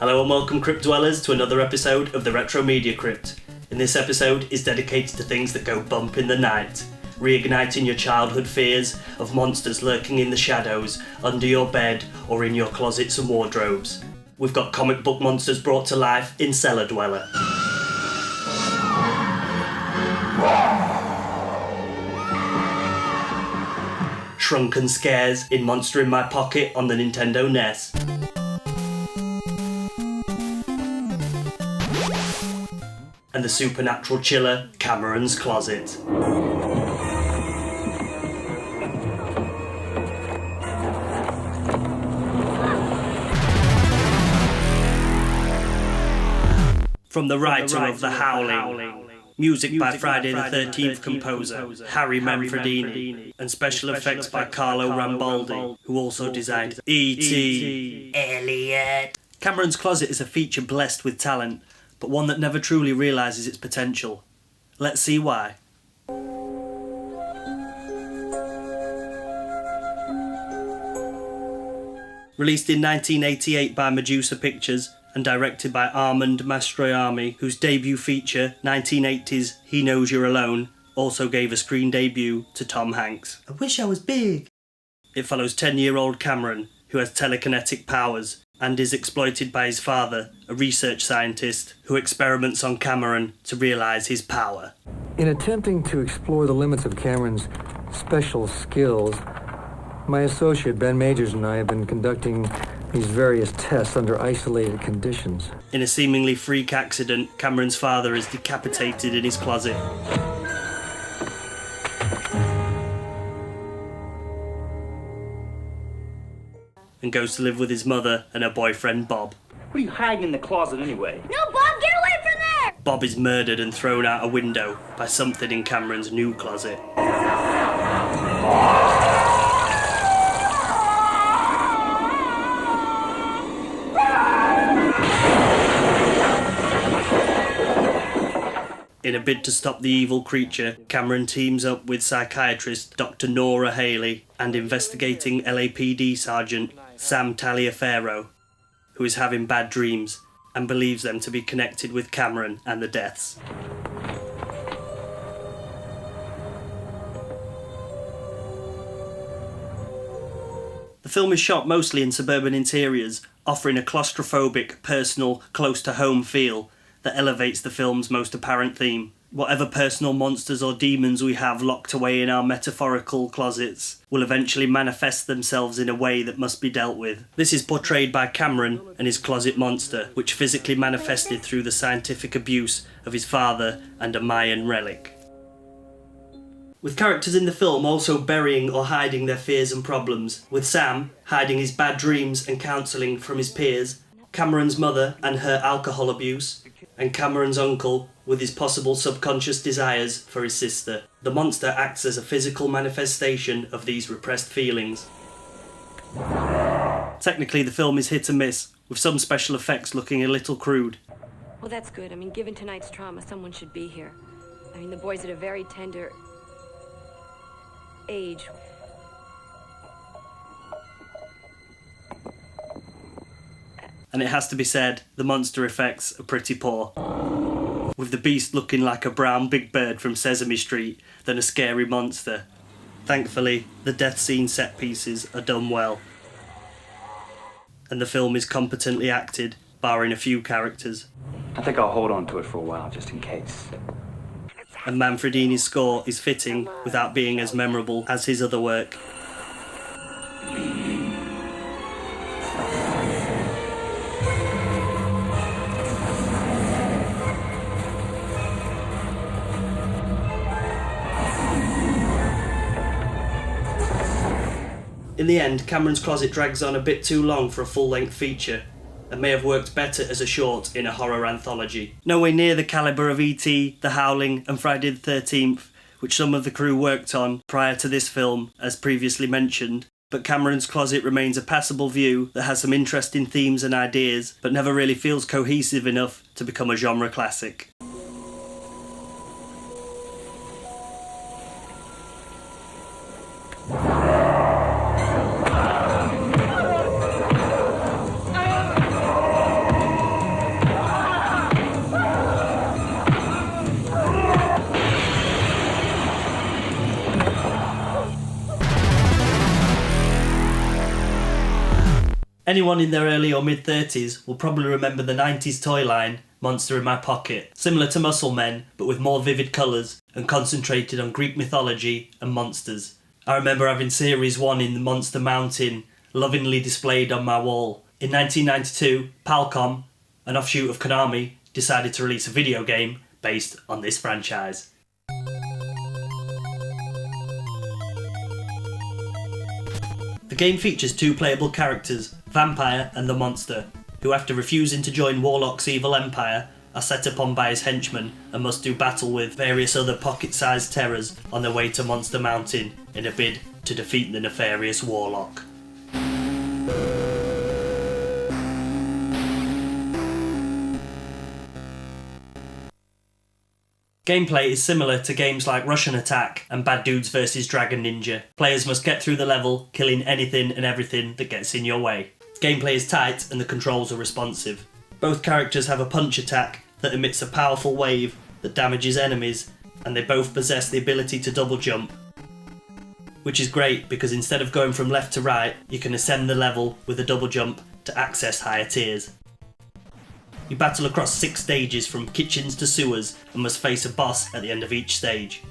Hello and welcome Crypt Dwellers to another episode of the Retro Media Crypt. In this episode is dedicated to things that go bump in the night, reigniting your childhood fears of monsters lurking in the shadows, under your bed or in your closets and wardrobes. We've got comic book monsters brought to life in Cellar Dweller. Shrunken scares in Monster in My Pocket on the Nintendo NES. And the supernatural chiller, Cameron's Closet. From the writer of The Howling, music by Friday the 13th composer, Harry Manfredini, and special effects by Carlo Rambaldi, who also designed E.T. Elliot. Cameron's Closet is a feature blessed with talent, but one that never truly realises its potential. Let's see why. Released in 1988 by Medusa Pictures and directed by Armand Mastroianni, whose debut feature, 1980's He Knows You're Alone, also gave a screen debut to Tom Hanks. I wish I was big! It follows 10-year-old Cameron, who has telekinetic powers, and is exploited by his father, a research scientist who experiments on Cameron to realise his power. In attempting to explore the limits of Cameron's special skills, my associate Ben Majors and I have been conducting these various tests under isolated conditions. In a seemingly freak accident, Cameron's father is decapitated in his closet. And goes to live with his mother and her boyfriend Bob. What are you hiding in the closet anyway? No, Bob, get away from there! Bob is murdered and thrown out a window by something in Cameron's new closet. In a bid to stop the evil creature, Cameron teams up with psychiatrist Dr. Nora Haley and investigating LAPD Sergeant Sam Taliaferro, who is having bad dreams and believes them to be connected with Cameron and the deaths. The film is shot mostly in suburban interiors, offering a claustrophobic, personal, close-to-home feel that elevates the film's most apparent theme. Whatever personal monsters or demons we have locked away in our metaphorical closets will eventually manifest themselves in a way that must be dealt with. This is portrayed by Cameron and his closet monster, which physically manifested through the scientific abuse of his father and a Mayan relic. With characters in the film also burying or hiding their fears and problems, with Sam hiding his bad dreams and counselling from his peers, Cameron's mother and her alcohol abuse, and Cameron's uncle with his possible subconscious desires for his sister. The monster acts as a physical manifestation of these repressed feelings. Technically, the film is hit and miss, with some special effects looking a little crude. Well, that's good. I mean, given tonight's trauma, someone should be here. I mean, the boy's at a very tender age. And it has to be said, the monster effects are pretty poor, with the beast looking like a brown big bird from Sesame Street than a scary monster. Thankfully, the death scene set pieces are done well, and the film is competently acted, barring a few characters. I think I'll hold on to it for a while, just in case. And Manfredini's score is fitting without being as memorable as his other work. In the end, Cameron's Closet drags on a bit too long for a full-length feature, and may have worked better as a short in a horror anthology. Nowhere near the calibre of E.T., The Howling and Friday the 13th, which some of the crew worked on prior to this film, as previously mentioned, but Cameron's Closet remains a passable view that has some interesting themes and ideas, but never really feels cohesive enough to become a genre classic. Anyone in their early or mid-30s will probably remember the 90s toy line, Monster in My Pocket, similar to Muscle Men, but with more vivid colours and concentrated on Greek mythology and monsters. I remember having Series 1 in the Monster Mountain lovingly displayed on my wall. In 1992, Palcom, an offshoot of Konami, decided to release a video game based on this franchise. The game features two playable characters, Vampire and the Monster, who after refusing to join Warlock's evil empire are set upon by his henchmen and must do battle with various other pocket-sized terrors on their way to Monster Mountain in a bid to defeat the nefarious Warlock. Gameplay is similar to games like Russian Attack and Bad Dudes vs Dragon Ninja. Players must get through the level, killing anything and everything that gets in your way. Gameplay is tight and the controls are responsive. Both characters have a punch attack that emits a powerful wave that damages enemies, and they both possess the ability to double jump, which is great because instead of going from left to right, you can ascend the level with a double jump to access higher tiers. You battle across 6 stages from kitchens to sewers and must face a boss at the end of each stage.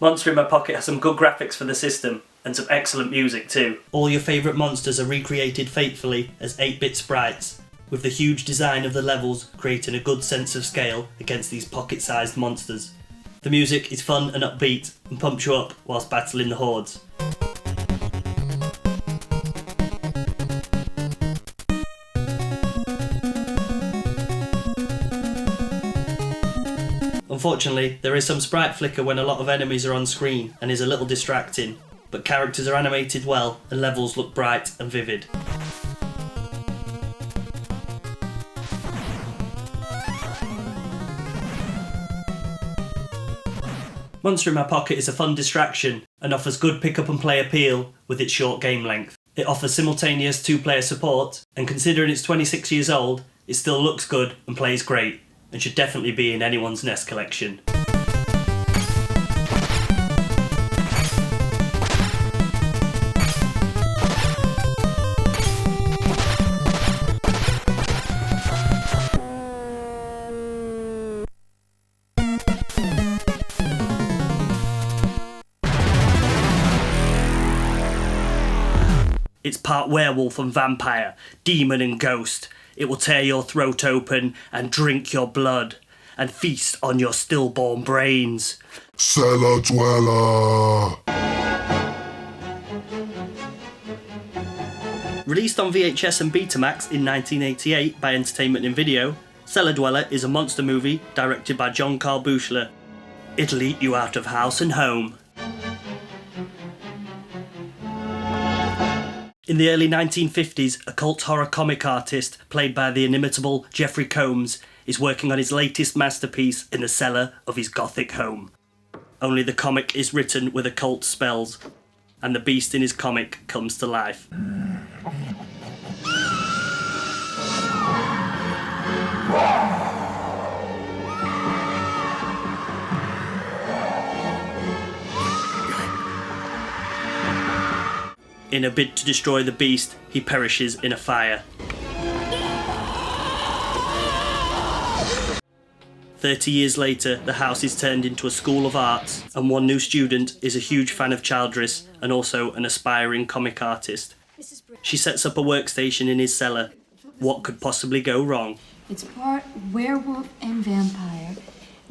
Monster in My Pocket has some good graphics for the system and some excellent music too. All your favourite monsters are recreated faithfully as 8-bit sprites, with the huge design of the levels creating a good sense of scale against these pocket-sized monsters. The music is fun and upbeat and pumps you up whilst battling the hordes. Unfortunately, there is some sprite flicker when a lot of enemies are on screen and is a little distracting, but characters are animated well and levels look bright and vivid. Monster in My Pocket is a fun distraction and offers good pick up and play appeal with its short game length. It offers simultaneous 2-player support, and considering it's 26 years old, it still looks good and plays great, and should definitely be in anyone's NES collection. It's part werewolf and vampire, demon and ghost. It will tear your throat open and drink your blood and feast on your stillborn brains. Cellar Dweller! Released on VHS and Betamax in 1988 by Entertainment and Video, Cellar Dweller is a monster movie directed by John Carl Buechler. It'll eat you out of house and home. In the early 1950s, a cult horror comic artist, played by the inimitable Jeffrey Combs, is working on his latest masterpiece in the cellar of his gothic home. Only the comic is written with occult spells, and the beast in his comic comes to life. In a bid to destroy the beast, he perishes in a fire. 30 years later, the house is turned into a school of arts, and one new student is a huge fan of Childress and also an aspiring comic artist. She sets up a workstation in his cellar. What could possibly go wrong? It's part werewolf and vampire,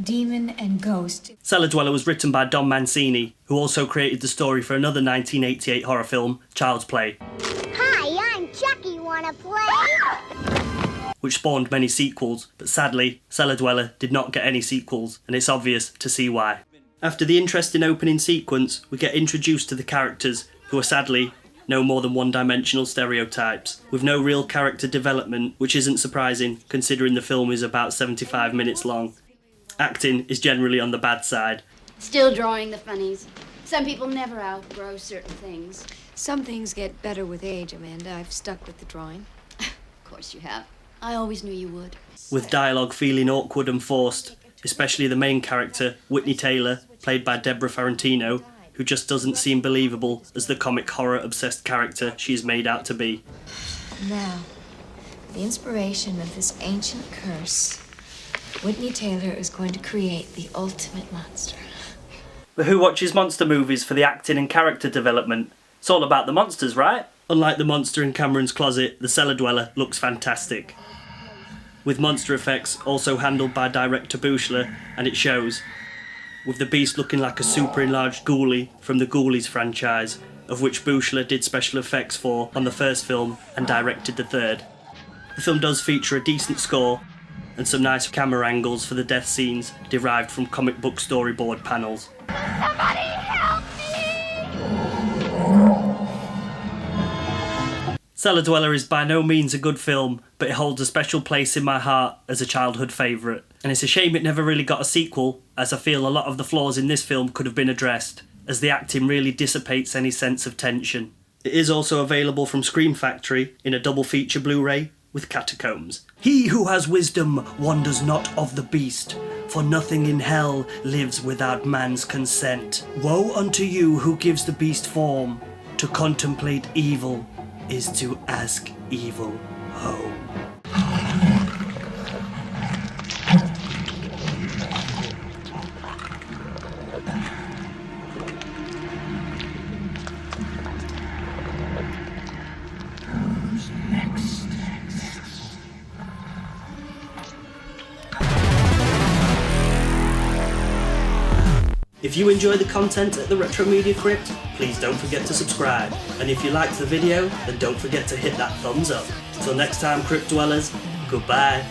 demon and ghost. Cellar Dweller was written by Don Mancini, who also created the story for another 1988 horror film, Child's Play. Hi, I'm Chucky. Wanna play? Which spawned many sequels, but sadly, Cellar Dweller did not get any sequels, and it's obvious to see why. After the interesting opening sequence, we get introduced to the characters, who are sadly no more than one-dimensional stereotypes, with no real character development, which isn't surprising considering the film is about 75 minutes long. Acting is generally on the bad side. Still drawing the funnies. Some people never outgrow certain things. Some things get better with age, Amanda. I've stuck with the drawing. Of course you have. I always knew you would. With dialogue feeling awkward and forced, especially the main character, Whitney Taylor, played by Deborah Farentino, who just doesn't seem believable as the comic horror-obsessed character she's made out to be. Now, the inspiration of this ancient curse, Whitney Taylor is going to create the ultimate monster. But who watches monster movies for the acting and character development? It's all about the monsters, right? Unlike the monster in Cameron's closet, the Cellar Dweller looks fantastic. With monster effects also handled by director Buchler, and it shows. With the beast looking like a super enlarged ghoulie from the Ghoulies franchise, of which Buchler did special effects for on the first film and directed the third. The film does feature a decent score and some nice camera angles for the death scenes derived from comic book storyboard panels. Somebody help me! Cellar Dweller is by no means a good film, but it holds a special place in my heart as a childhood favourite. And it's a shame it never really got a sequel, as I feel a lot of the flaws in this film could have been addressed, as the acting really dissipates any sense of tension. It is also available from Scream Factory in a double feature Blu-ray with Catacombs. He who has wisdom wonders not of the beast, for nothing in hell lives without man's consent. Woe unto you who gives the beast form. To contemplate evil is to ask evil home. If you enjoy the content at the Retro Media Crypt, please don't forget to subscribe. And if you liked the video, then don't forget to hit that thumbs up. Till next time, Crypt Dwellers, goodbye.